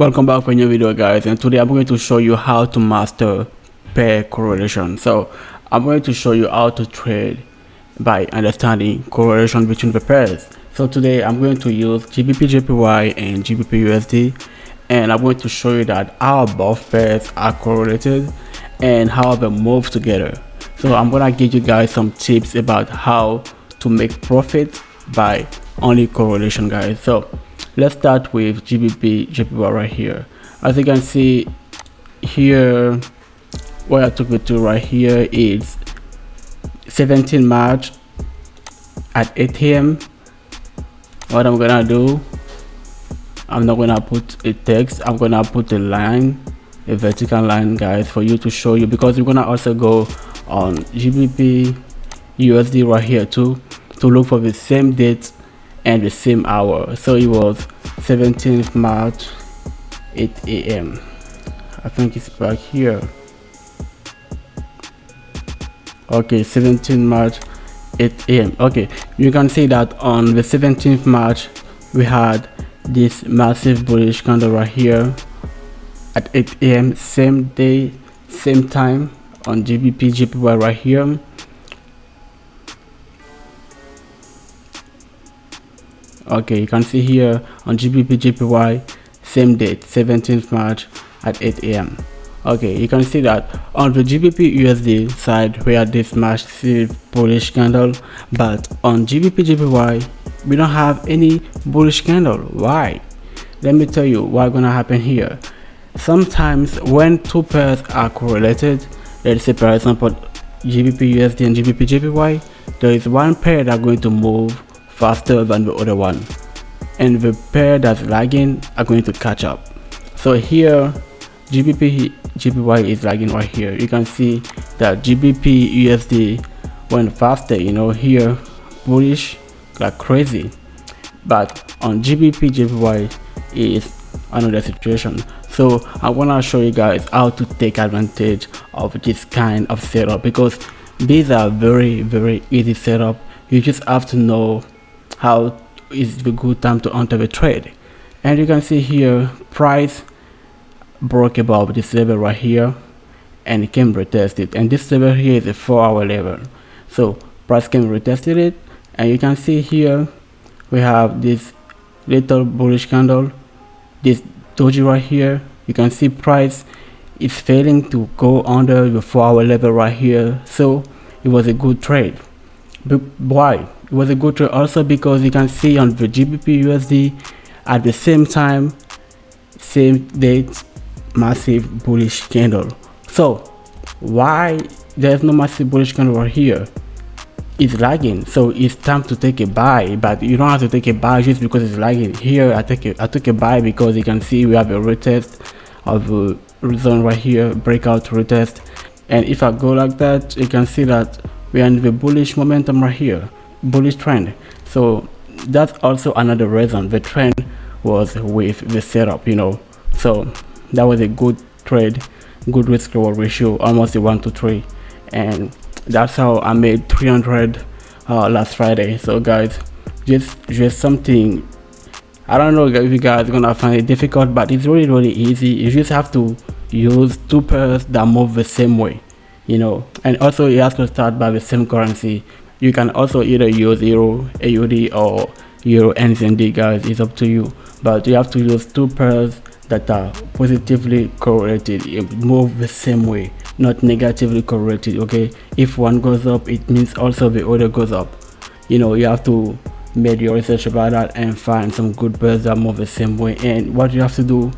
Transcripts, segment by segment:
Welcome back for a new video, guys, and today I'm going to show you how to master pair correlation. So I'm going to show you how to trade by understanding correlation between the pairs. So today I'm going to use GBP/JPY and GBP/USD, and I'm going to show you that how both pairs are correlated and how they move together. So I'm gonna give you guys some tips about how to make profit by only correlation, guys. So let's start with GBP/JPY right here. As you can see here, where I took it to right here is 17 March at 8 AM. What I'm gonna do, I'm not gonna put a text, I'm gonna put a line, a vertical line, guys, for you to show you, because we're gonna also go on GBP/USD right here too to look for the same date and the same hour. So it was 17th March 8 AM. I think it's back here. Okay, 17th March 8 AM. Okay, you can see that on the 17th March we had this massive bullish candle right here at 8 AM, same day, same time on GBP/JPY right here. Okay, you can see here on GBP/JPY, same date, 17th March at 8 AM. Okay, you can see that on the GBP/USD side we had this massive bullish candle, but on GBP/JPY we don't have any bullish candle. Why? Let me tell you what's gonna happen here. Sometimes when two pairs are correlated, let's say for example GBP/USD and GBP/JPY, there is one pair that's going to move faster than the other one, and the pair that's lagging are going to catch up. So here GBP/JPY is lagging right here. You can see that GBP/USD went faster, you know, here bullish like crazy, but on GBP/JPY is another situation. So I want to show you guys how to take advantage of this kind of setup, because these are very easy setup. You just have to know how is the good time to enter the trade. And you can see here price broke above this level right here and it came retested, and this level here is a 4-hour level. So price came retested it, and you can see here we have this little bullish candle, this doji right here. You can see price is failing to go under the 4-hour level right here. So it was a good trade. But why? It was a good trade also because you can see on the GBP/USD at the same time, same date, massive bullish candle. So why there's no massive bullish candle right here? It's lagging, so it's time to take a buy. But you don't have to take a buy just because it's lagging. Here I took a buy because you can see we have a retest of the zone right here, breakout retest, and if I go like that, you can see that we are in the bullish momentum right here, bullish trend. So that's also another reason the trend was with the setup, you know. So that was a good trade, good risk reward ratio, almost a 1-to-3, and that's how I made 300 last Friday. So guys, just something, I don't know if you guys are gonna find it difficult, but it's really easy. You just have to use two pairs that move the same way, you know. And also you have to start by the same currency. You can also either use Euro AUD or Euro NZD, guys, it's up to you, but you have to use two pairs that are positively correlated, move the same way, not negatively correlated. Okay, if one goes up, it means also the other goes up. You know, you have to make your research about that and find some good pairs that move the same way. And what you have to do,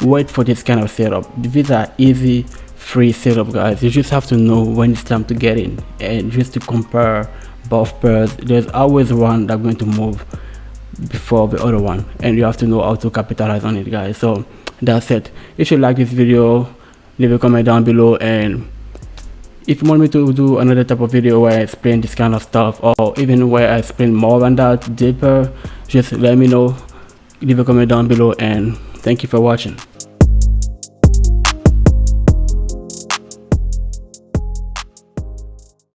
wait for this kind of setup. These are easy, free setup, guys. You just have to know when it's time to get in, and just to compare both pairs. There's always one that's going to move before the other one, and you have to know how to capitalize on it, guys. So that's it. If you like this video, leave a comment down below, and if you want me to do another type of video where I explain this kind of stuff, or even where I explain more than that, deeper, just let me know. Leave a comment down below, and thank you for watching.